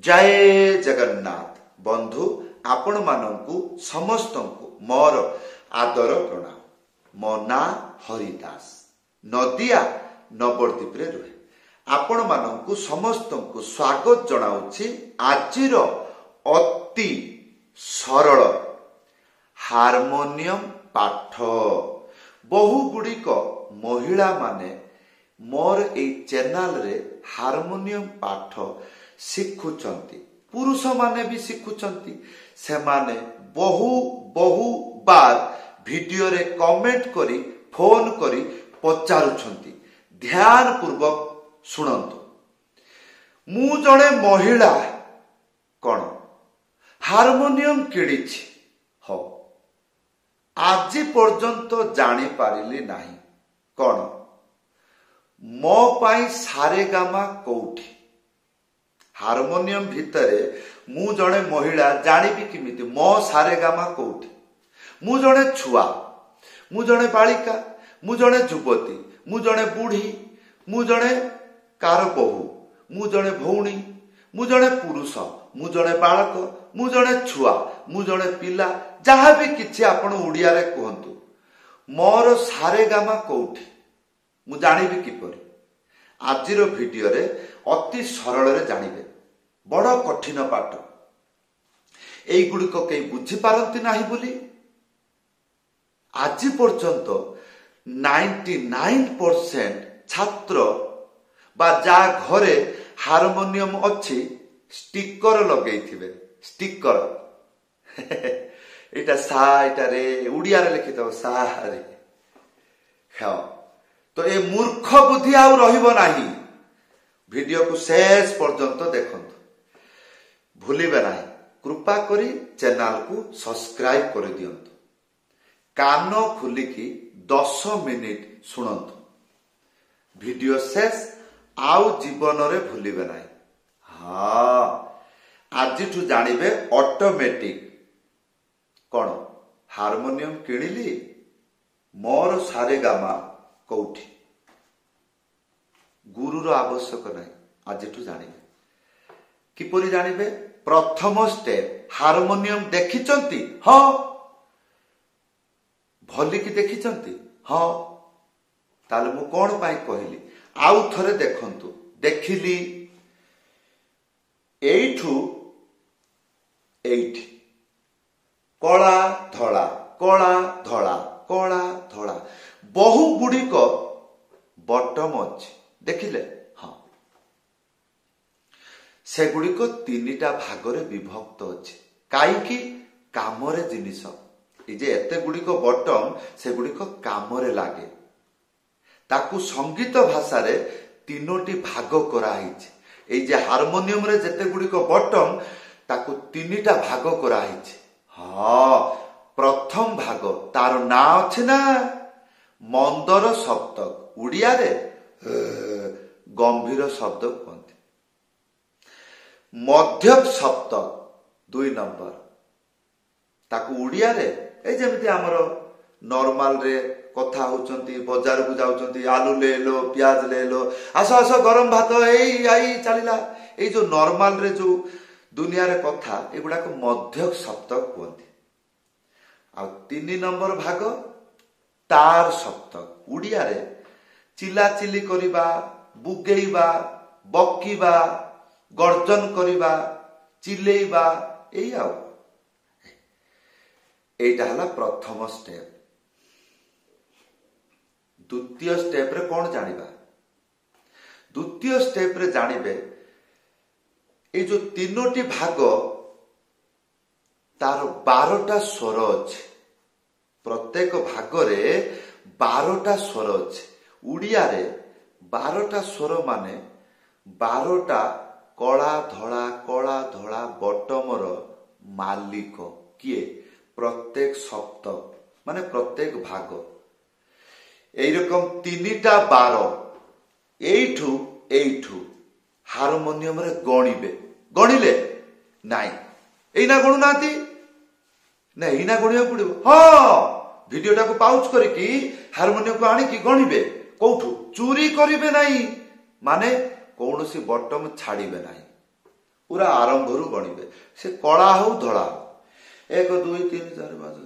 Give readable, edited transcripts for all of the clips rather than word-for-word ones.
जय जगन्नाथ बंधु आपण मानंकु समस्तंकु मोर आदर प्रणाम। मो ना हरिदास नदिया नवद्वीप रे रुहे। आपण मानंकु समस्तंकु स्वागत जणाउछि आजिर अति सरल हार्मोनियम पाठ। बहु गुड़िक महिला माने मोर ए चैनल रे हार्मोनियम पाठ शिखुचंती, पुरुष माने भी शिखुचंती। से माने बहु बहु बार वीडियो रे कमेंट करी फोन करी पचारुछंती। ध्यान पूर्वक सुनंतु। मु जणे महिला कोन हार्मोनियम किणिछि हो आज पर्यंत जानी पारिली नाही कोन मो पाई सारेगामा कोठी। हार्मोनियम भितरे मु जणे महिला जानिबी किमिति मो सारेगामा कोठी। मु जणे छुआ, मु जणे बालिका, मु जणे युवती, मु जणे बुढ़ी, मु जणे कार बहु, मु जणे भौणी, मु जणे पुरुष, मु जणे बालक, मु जणे छुआ, मु जणे पिला, जहा भी किछि आपण उड़िया रे कहंतु मोर सारेगामा कोठी मु जानिबी किपरि। आजिर वीडियो रे अति सरल रे जानिबे। बड़ कठिन पाठ एई गुड़िक कई बुझी पारंती नाही बोली आज पर्यंत 99% छात्र बा जा घरे हार्मोनियम अच्छी स्टिकर लगे थिबे। स्टिकर एटा सा एटा रे उड़िया रे लिखि दो सा रे। हाँ तो ए मूर्ख बुद्धि आउ रहिबो नाही। वीडियो को शेष पर्यंत देखंतु, भूलिबे नाही। कृपा करी चैनल को सब्सक्राइब कर दियंतु। कान खुलिकी 10 मिनिट सुनंतु। वीडियो शेष आउ जीवन रे भूलिबे नाही। हाँ आजिठु जानिबे ऑटोमेटिक कोन हार्मोनियम किणिली मोर सारेगामा कोठी। गुरुर आवश्यक नाही। आजिठु जानिबे किपरि जानिबे। प्रथम स्टेप हार्मोनियम देखिचंती हाँ भली की देखिचंती हाँ ताले मु कोन पाई कहली आउ थरे देखंतु। देखिली एठु एठी कला धला कला धला कला धला बहु गुड़िक बटम अछि देखिले हाँ से गुड़िक 3टा भागरे विभक्त अछि। काईकी कामरे जिनिस जे एते गुड़िक बटम से गुड़िक कामरे लागे। ताकू संगीत भाषा रे 3टी भाग करा हिचे। ए जे हार्मोनियम रे जेते गुड़िक बटम ताकू 3टा भाग करा हिचे। हाँ प्रथम भाग तार ना अछि ना मंदर सप्तक उड़िया रे गंभीर शब्द कहते। मध्यक सप्तक 2 नंबर ताकू उड़िया रे ए जेमिति हमरो नॉर्मल रे कथा होचंती बाजार को जाउचंती आलू ले लो प्याज ले लो आसो आसो गरम भात एई आई चलिला ए जो नॉर्मल रे जो दुनिया रे कथा एगुडा को मध्यक सप्तक कहते। आ 3 नंबर भाग तार सप्तक उड़िया रे चिला चिली करिबा बुगेइबा बकीबा गर्जन करिबा चिलेइबा एई आउ एटा हला प्रथम स्टेप। द्वितीय स्टेप रे कोन जानिबा। द्वितीय स्टेप रे जानिबे ए जो 3टी भाग तार 12टा स्वर अछि। प्रत्येक भाग रे 12टा स्वर अछि। उड़िया रे 12टा स्वर माने 12टा कला धड़ा बटमर मालिक किए प्रत्येक सप्तक माने प्रत्येक भाग एई रकम 3टा 12 एठू हार्मोनियम रे गणिबे। गणिले नाई एइना गणु नाती ना एइना गणिया पड़िबो। हाँ वीडियोटा को पाउच करिकी हार्मोनियम को आनी की गणिबे। कोठू चोरी करिबे नाही माने कौनसी बटम छाड़िबे नाही। ପୁରା ଆରମ୍ଭରୁ ଗଣିବେ। ସେ କଳା ହଉ ଧଳା ହଉ, 1 2 3 4 5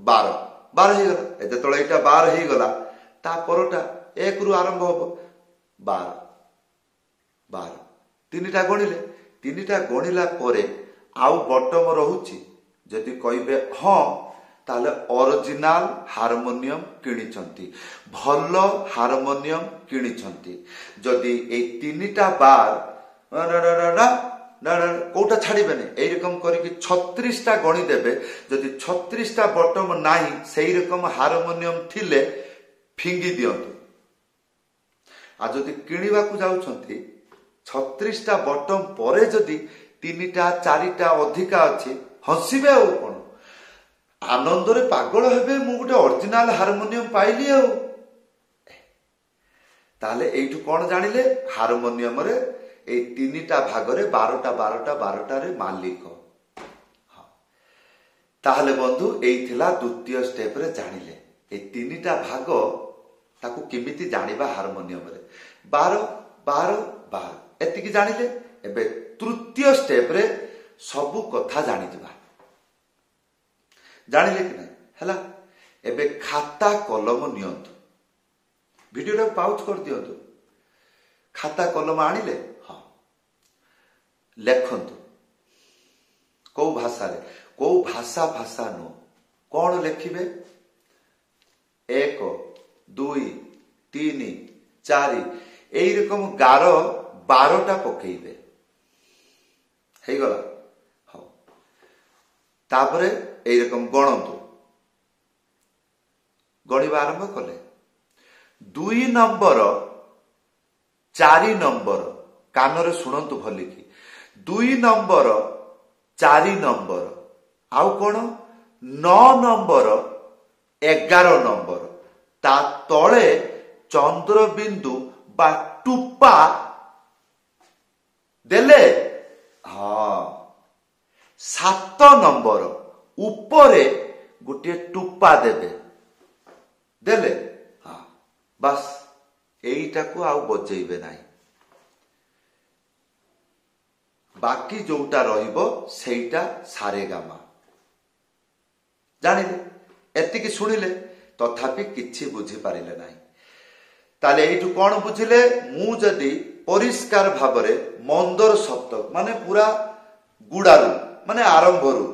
12 12 ହେଇଗଲା। ଯେତେବେଳେ ଏଇଟା 12 ହେଇଗଲା, ତା ପରଟା 1 ରୁ ଆରମ୍ଭ ହବ, 12 12 ତିନିଟା ଗଣିଲେ। ତିନିଟା ଗଣିଲା ପରେ ଆଉ ବଟମ ରହୁଛି। ଯଦି କହିବେ ହଁ, ତାହେଲେ ଅରିଜିନାଲ ହାରମୋନିୟମ କିଣିଛନ୍ତି, ଭଲ ହାରମୋନିୟମ କିଣିଛନ୍ତି। ଯଦି ଏଇ ତିନିଟା ବାର କୋଉଟା ଛାଡ଼ିବେନି, ଏଇରକମ କରିକି 36ଟା ଗଣିଦେବେ। ଯଦି 36ଟା ବଟମ ନାହିଁ, ସେଇ ରକମ ହାରମୋନିୟମ ଥିଲେ ଫିଙ୍ଗି ଦିଅନ୍ତୁ। ଆଉ ଯଦି କିଣିବାକୁ ଯାଉଛନ୍ତି, 36ଟା ବଟମ ପରେ ଯଦି 3ଟା 4ଟା ଅଧିକା ଅଛି, ହସିବେ ଆଉ କଣ, ଆନନ୍ଦରେ ପାଗଳ ହେବେ, ମୁଁ ଗୋଟେ ଅରିଜିନାଲ ହାରମୋନିୟମ ପାଇଲି ଆଉ। ତାହେଲେ ଏଇଠୁ କଣ ଜାଣିଲେ, ହାରମୋନିୟମରେ ଏଇ 3ଟା ଭାଗରେ 12ଟା 12ଟା 12ଟାରେ ମାଲିକ। ତାହେଲେ ବନ୍ଧୁ, ଏଇ ଥିଲା ଦ୍ୱିତୀୟ ଷ୍ଟେପରେ ଜାଣିଲେ ଏଇ 3ଟା ଭାଗ ତାକୁ କେମିତି ଜାଣିବା ହାରମୋନିୟମରେ, 12 12 12 ଏତିକି ଜାଣିଲେ। ଏବେ ତୃତୀୟ ଷ୍ଟେପରେ ସବୁ କଥା ଜାଣିଯିବା। ଜାଣିଲେ କି ନାହିଁ? ହେଲା, ଏବେ ଖାତା କଲମ ନିଅନ୍ତୁ, ଭିଡିଓଟାକୁ ପାଉଜ କରିଦିଅନ୍ତୁ। ଖାତା କଲମ ଆଣିଲେ, ହଁ, ଲେଖନ୍ତୁ। କୋଉ ଭାଷାରେ, କୋଉ ଭାଷା ନୁହ, କଣ ଲେଖିବେ? 1 2 3 4 এইরকম ଗାର 12ଟା ପକେଇବେ। ହେଇଗଲା? ହଉ, ତାପରେ এইরকম ଗଣନ୍ତୁ। ଗଣିବା ଆରମ୍ଭ କଲେ। 2 ନମ୍ବର 4 ନମ୍ବର, କାନରେ ଶୁଣନ୍ତୁ ଭଲିକି, 2 ନମ୍ବର 4 ନମ୍ବର, ଆଉ କଣ 9 ନମ୍ବର 11 ନମ୍ବର, ତା ତଳେ ଚନ୍ଦ୍ରବିନ୍ଦୁ ବା ଟୁପା ଦେଲେ। ହଁ, 7 ନମ୍ବର ଉପରେ ଗୋଟିଏ ଟୁପା ଦେବେ, ଦେଲେ। ହଁ, ବାସ୍, এইটাକୁ ଆଉ ବଜେଇବେ ନାହିଁ। ବାକି ଯୋଉଟା ରହିବ ସେଇଟା ସାରେଗାମା। ଜାଣିଲେ? ଏତିକି ଶୁଣିଲେ, ତଥାପି କିଛି ବୁଝିପାରିଲେ ନାହିଁ। ତାହେଲେ ଏଇଠୁ କଣ ବୁଝିଲେ? ମୁଁ ଯଦି ପରିଷ୍କାର ଭାବରେ ମନ୍ଦର ସପ୍ତକ, ମାନେ ପୁରା ଗୁଡାରୁ, ମାନେ ଆରମ୍ଭରୁ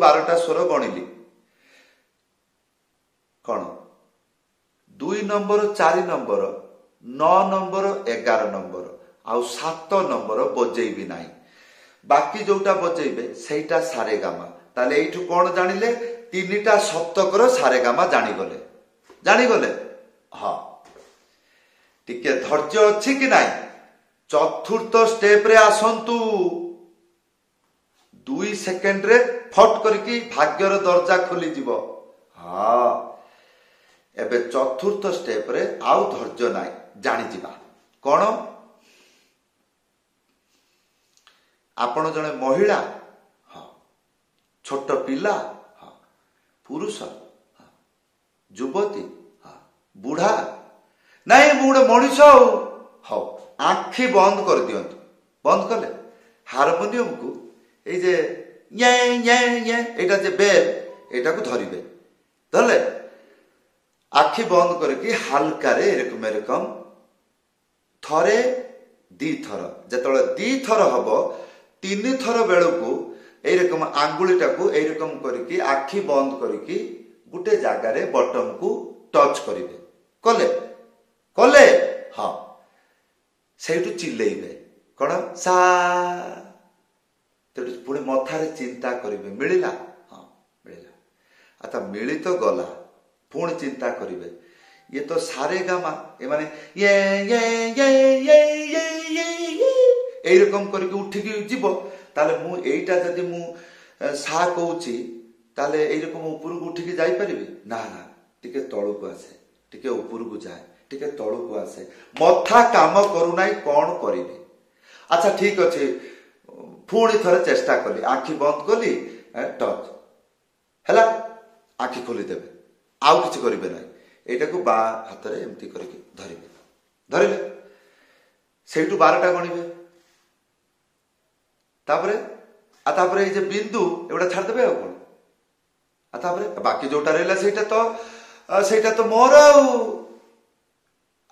12ଟା ସ୍ୱର ଗଣିଲି। କଣ 2 ନମ୍ବର 4 ନମ୍ବର 9 ନମ୍ବର 11 ନମ୍ବର ଆଉ 7 ନମ୍ବର ବଜେଇବି ନାହିଁ। ବାକି ଯୋଉଟା ବଜେଇବେ ସେଇଟା ସାରେଗାମା। ତାହେଲେ ଏଇଠୁ କଣ ଜାଣିଲେ? 3ଟା ସପ୍ତକର ସାରେଗାମା ଜାଣିଗଲେ। ଜାଣିଗଲେ? ହଁ, ଟିକେ ଧୈର୍ଯ୍ୟ ଅଛି କି ନାହିଁ? ଚତୁର୍ଥ ଷ୍ଟେପରେ ଆସନ୍ତୁ। 2 ସେକେଣ୍ଡରେ ଫଟ କରିକି ଭାଗ୍ୟର ଦରଜା ଖୋଲିଯିବ। ହଁ, ଏବେ ଚତୁର୍ଥ ଷ୍ଟେପରେ ଆଉ ଧୈର୍ଯ୍ୟ ନାହିଁ, ଜାଣିଯିବା। କଣ? ଆପଣ ଜଣେ ମହିଳା, ହଁ, ଛୋଟ ପିଲା, ହଁ, ପୁରୁଷ, ହଁ, ଯୁବତୀ, ହଁ, ବୁଢା, ନାଇଁ ମୁଁ ଗୋଟେ ମଣିଷ ଆଉ। ହଉ, ଆଖି ବନ୍ଦ କରିଦିଅନ୍ତୁ। ବନ୍ଦ କଲେ ହାରମୋନିୟମକୁ ଏଇ ଯେ ଏଇଟା ଯେ ବେଲ୍, ଏଇଟାକୁ ଧରିବେ। ଧରଲେ ଆଖି ବନ୍ଦ କରିକି ହାଲକାରେ ଏରକମ ଥରେ 2 ଥର, ଯେତେବେଳେ 2 ଥର ହବ, 3 ଥର ବେଳକୁ এইরকম ଆଙ୍ଗୁଳିଟାକୁ এইরকম କରିକି ଆଖି ବନ୍ଦ କରିକି ଗୋଟେ ଜାଗାରେ ବଟମକୁ ଟଚ୍ କରିବେ। କଲେ? କଲେ? ହଁ, ସେଇଠୁ ଚିଲେଇବେ। କଣ? ସା। ପୁଣି ମଥାରେ ଚିନ୍ତା କରିବେ, ମିଳିଲା? ହଁ, ମିଳିଲା। ଆଚ୍ଛା, ମିଳି ତ ଗଲା, ପୁଣି ଚିନ୍ତା କରିବେ, ଇଏ ତ ସାରେଗାମା, ଏମାନେ এইরকম କରିକି ଉଠିକି ଯିବ। ତାହେଲେ ମୁଁ ଏଇଟା ଯଦି ମୁଁ ସା କହୁଛି, ତାହେଲେ এইরকম ଉପରକୁ ଉଠିକି ଯାଇପାରିବି? ନା ନା, ଟିକେ ତଳକୁ ଆସେ, ଟିକେ ଉପରକୁ ଯାଏ, ଟିକେ ତଳକୁ ଆସେ, ମଥା କାମ କରୁନାହିଁ, କଣ କରିବି? ଆଚ୍ଛା, ଠିକ ଅଛି, ପୁଣି ଥରେ ଚେଷ୍ଟା କଲି, ଆଖି ବନ୍ଦ କଲି, ଟଚ୍ ହେଲା, ଆଖି ଖୋଲିଦେବେ, ଆଉ କିଛି କରିବେ ନାହିଁ। এইଟାକୁ ବାଁ ହାତରେ ଏମିତି କରିକି ଧରିବେ। ଧରିଲେ ସେଇଠୁ 12ଟା ଗଣିବେ। तापरे तापरे ये बिंदु एगुड़ा छाड़देवे आ कौन तापरे बाकी जोटा रहा सेटा तो मोर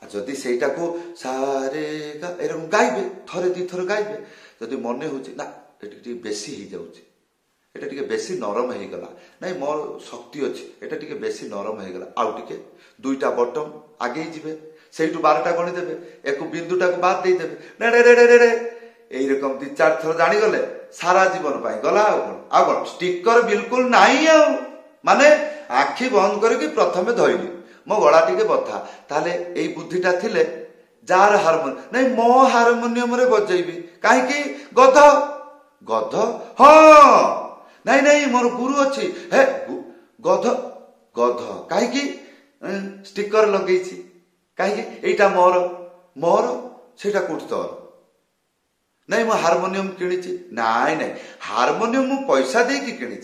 जदि सेटा को सारे एरकम गाइबे थरे दी थर गाइबे जदि मन हो ना ये बेसी हो जाऊे एटा टिके बेसी नरम हो गला नहीं मोर शक्ति अच्छी एटा टिके बेसी नरम हो गला आउ टिके दुईटा बटम आगे जीवे से 12टा गणिदेवे एक बिंदुटा को बाद दे देवे रे रे रे रे यही रकम 2-4 थर जानीगले सारा जीवन पाई गला आ कौन स्टिकर बिल्कुल नहीं माने आखि बंद करके प्रथमे धरली मो गला टिके बथा ताले एई बुद्धिटा थिले जार हारमोनियम नहीं मो हारमोनियम रे बजेबी काहे गध गध हाँ नहीं नहीं मोर गुरु अच्छी हे गध गध काहे स्टिकर लगे कहीं एटा मोर मोर सेटा कोठी तोर नहीं मो हारमोनियम किणी नाई नहीं हारमोनियम मु पैसा दे कि किणी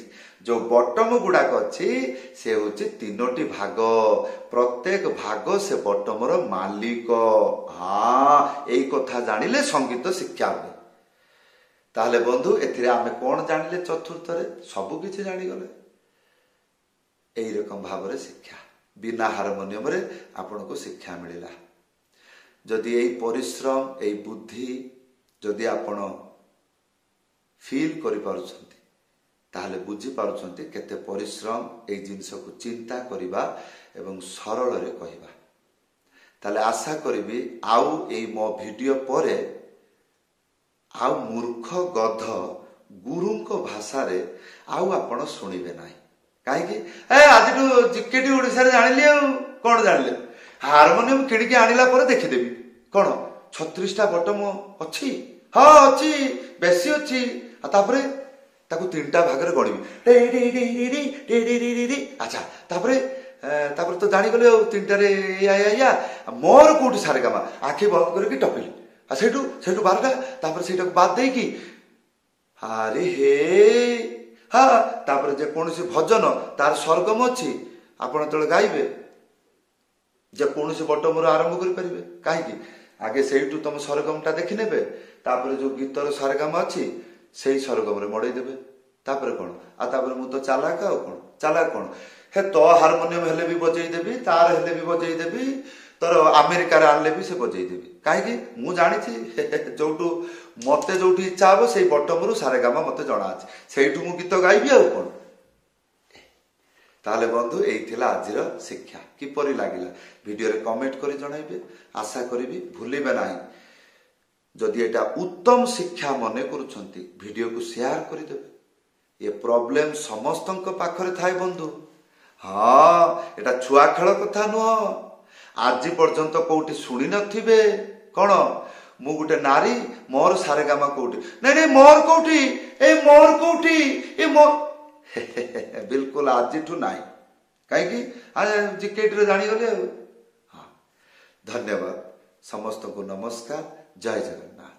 जो बटम गुड़ाक अच्छी से हूँ 3टी भाग प्रत्येक भाग से बटमर मालिक हाँ यही कथा जानिले संगीत शिक्षा हुए ताहले बंधु एथिरे आमे कौन जानिले चतुर्थ रे सबु किछि जानिगले एही रकम भाव रे शिक्षा बिना हारमोनियम रे आपन को शिक्षा मिलिला जदि एही परिश्रम एही बुद्धि जदि आपन फील करि पारुछंती ताहले बुझी पारुछंती केते परिश्रम एही जिंस को चिंता करिबा एवं सरल रे कहिबा ताहले आशा करिबी आउ एही मो वीडियो परे आउ मूर्ख गध गुरु को भाषा रे आउ आपण सुनिबे नाही काहे ए आज जिकेटी ओडिसा रे जानिले कोन जानिले हारमोनियम किणकी आनिला पर देखि देबी कोन 36टा बटम अछि हां अछि बेसी अछि आ तापरे ताकू 3टा भाग रे गणिबी रे रे रे रे रे रे रे रे अच्छा तापरे तापरे तो जानि गले 3टा रे या मोर कोठी सारे गामा आखि बंद करके टपिली आ सेठू 12टा तापरे सेटा बाद देई की अरे हे हाँ तापर जे कौन भजन तार सरगम अच्छी आपण तले गाइबे जे कौन बटम आरंभ करें कहीं आगे से तुम सरगमटा देखी नेबे तापर जो गीतर सरगम अच्छी से सरगम रे मड़ई देबे तापर कौन तापर मु तो चालाक आ कौन चालाक कौन हे तो हारमोनियम हेले भी बजई देबी तार हेले भी बजई देबी तोर अमेरिका रे आनले भी से बजई देबी कहीं मु जानी जोटू मते जो इच्छा हम से बटम रु सारे गामा मते जना अच्छे से मु गीत गाइबी आ कौन ताले बंधु यही आज शिक्षा किपरि लागिला वीडियो रे कमेंट करी जणाइबे आशा करी भूलिबे नाही जदि एटा उत्तम शिक्षा मने करूछंती वीडियो को शेयर करी देबे ये प्रॉब्लम समस्तंक पाखरे थाए बंधु हाँ एटा छुआ खेल कथा नुह आज पर्यंत कोठी सुनी नथिबे कोन मु गुटे नारी मोर सारे गामा कोठी नहीं नहीं मोर कोठी ए मोर बिल्कुल आज ठू नाई कहीं आज जिकेट रे जानी गले हाँ धन्यवाद समस्त को नमस्कार जय जगन्नाथ।